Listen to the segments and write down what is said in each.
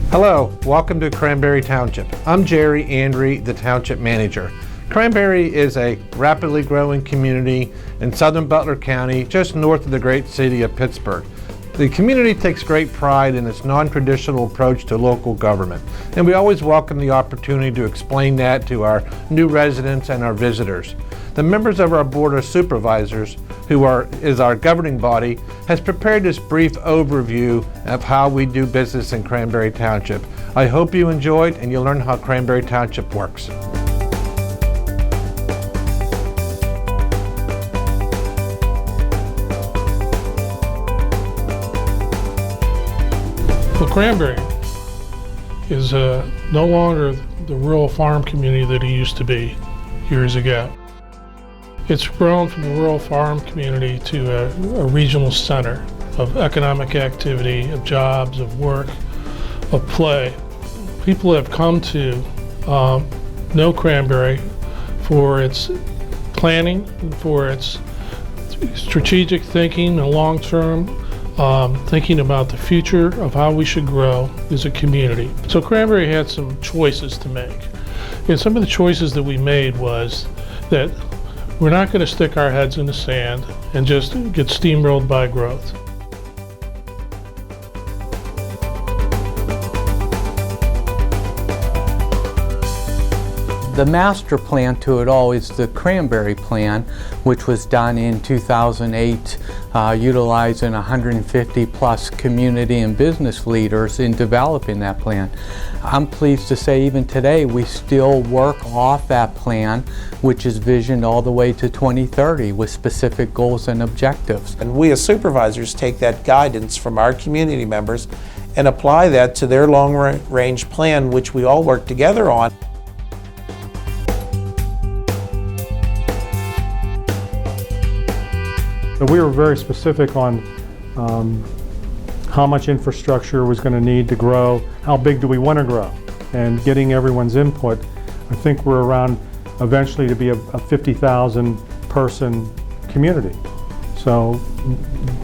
Hello, welcome to Cranberry Township. I'm Jerry Andry, the Township Manager. Cranberry is a rapidly growing community in southern Butler County, just north of the great city of Pittsburgh. The community takes great pride in its non-traditional approach to local government, and we always welcome the opportunity to explain that to our new residents and our visitors. The members of our Board of Supervisors, is our governing body, has prepared this brief overview of how we do business in Cranberry Township. I hope you enjoyed and you'll learn how Cranberry Township works. Well, Cranberry is no longer the rural farm community that it used to be years ago. It's grown from a rural farm community to a regional center of economic activity, of jobs, of work, of play. People have come to know Cranberry for its planning, for its strategic thinking and long-term thinking about the future of how we should grow as a community. So Cranberry had some choices to make. And some of the choices that we made was that we're not going to stick our heads in the sand and just get steamrolled by growth. The master plan to it all is the Cranberry Plan, which was done in 2008, utilizing 150 plus community and business leaders in developing that plan. I'm pleased to say even today we still work off that plan, which is visioned all the way to 2030 with specific goals and objectives. And we as supervisors take that guidance from our community members and apply that to their long-range plan, which we all work together on. So we were very specific on how much infrastructure was going to need to grow, how big do we want to grow, and getting everyone's input. I think we're around eventually to be a 50,000 person community. So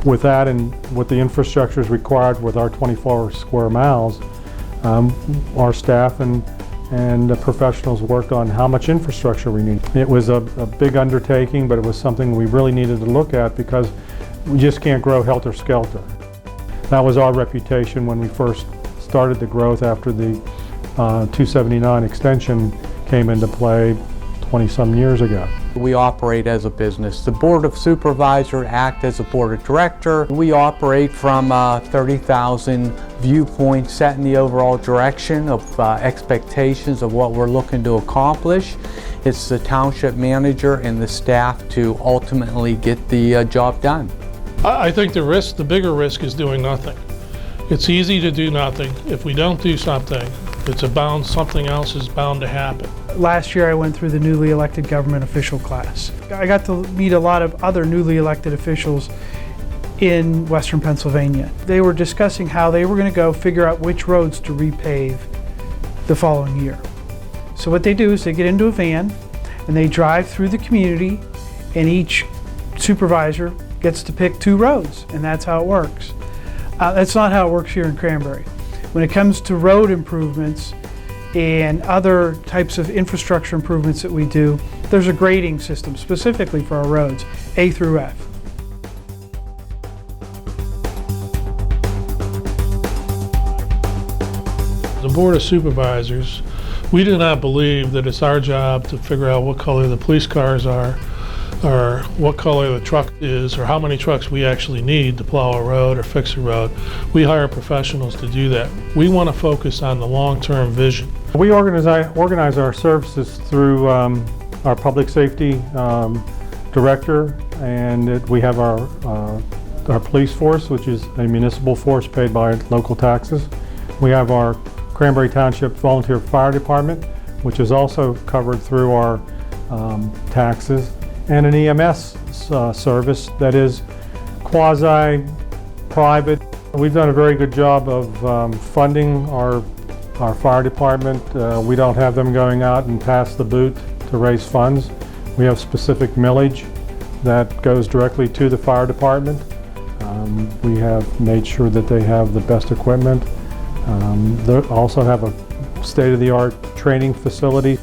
with that and what the infrastructure is required with our 24 square miles, our staff and the professionals worked on how much infrastructure we need. It was a big undertaking, but it was something we really needed to look at because we just can't grow helter-skelter. That was our reputation when we first started the growth after the 279 extension came into play 20-some years ago. We operate as a business. The Board of Supervisors act as a board of director. We operate from 30,000 viewpoints set in the overall direction of expectations of what we're looking to accomplish. It's the township manager and the staff to ultimately get the job done. I think the bigger risk is doing nothing. It's easy to do nothing. If we don't do something, something else is bound to happen. Last year I went through the newly elected government official class. I got to meet a lot of other newly elected officials in Western Pennsylvania. They were discussing how they were going to go figure out which roads to repave the following year. So what they do is they get into a van and they drive through the community, and each supervisor gets to pick 2 roads, and that's how it works. That's not how it works here in Cranberry. When it comes to road improvements and other types of infrastructure improvements that we do, there's a grading system specifically for our roads, A through F. The Board of Supervisors, we do not believe that it's our job to figure out what color the police cars are, or what color the truck is, or how many trucks we actually need to plow a road or fix a road. We hire professionals to do that. We want to focus on the long-term vision. We organize our services through our public safety director, and we have our police force, which is a municipal force paid by local taxes. We have our Cranberry Township Volunteer Fire Department, which is also covered through our taxes, and an EMS service that is quasi-private. We've done a very good job of funding our fire department. We don't have them going out and pass the boot to raise funds. We have specific millage that goes directly to the fire department. We have made sure that they have the best equipment. They also have a state-of-the-art training facility.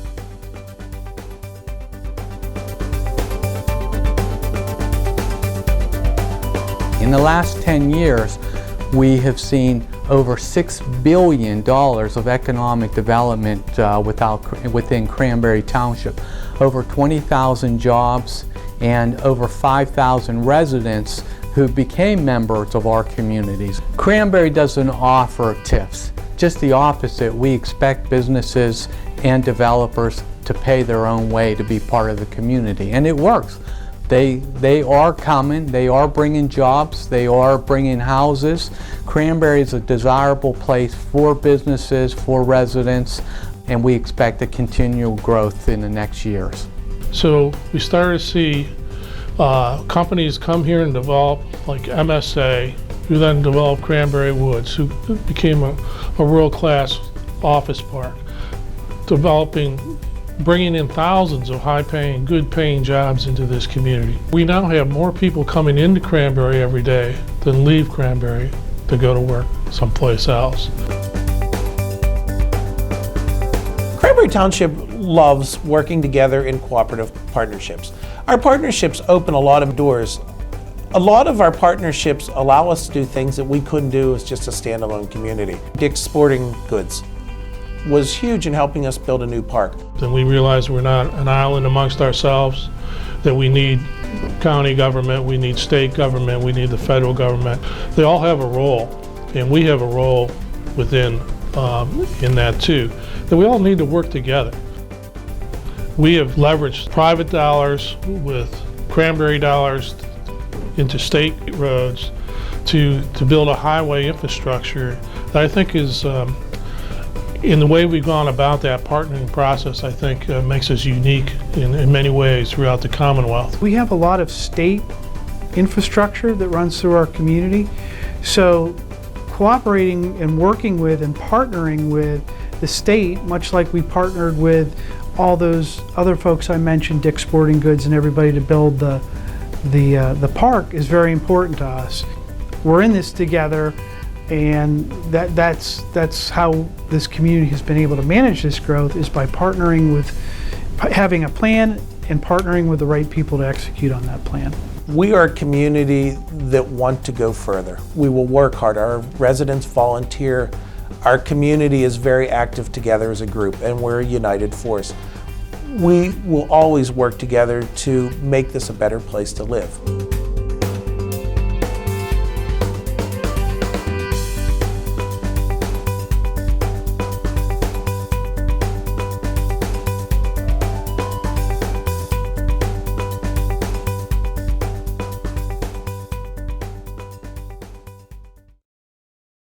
In the last 10 years, we have seen over $6 billion of economic development within Cranberry Township, over 20,000 jobs, and over 5,000 residents who became members of our communities. Cranberry doesn't offer TIFs, just the opposite. We expect businesses and developers to pay their own way to be part of the community, and it works. They are coming, they are bringing jobs, they are bringing houses. Cranberry is a desirable place for businesses, for residents, and we expect a continual growth in the next years. So we started to see companies come here and develop, like MSA, who then developed Cranberry Woods, who became a world-class office park, bringing in thousands of high-paying, good-paying jobs into this community. We now have more people coming into Cranberry every day than leave Cranberry to go to work someplace else. Cranberry Township loves working together in cooperative partnerships. Our partnerships open a lot of doors. A lot of our partnerships allow us to do things that we couldn't do as just a standalone community. Dick's Sporting Goods was huge in helping us build a new park. Then we realized we're not an island amongst ourselves, that we need county government, we need state government, we need the federal government. They all have a role, and we have a role within in that too, that we all need to work together. We have leveraged private dollars with Cranberry dollars into state roads to build a highway infrastructure that I think is in the way we've gone about that partnering process, I think makes us unique in many ways throughout the Commonwealth. We have a lot of state infrastructure that runs through our community, so cooperating and working with and partnering with the state, much like we partnered with all those other folks I mentioned, Dick's Sporting Goods and everybody, to build the park, is very important to us. We're in this together, and that's how this community has been able to manage this growth, is by partnering with, having a plan and partnering with the right people to execute on that plan. We are a community that want to go further. We will work hard. Our residents volunteer. Our community is very active together as a group, and we're a united force. We will always work together to make this a better place to live.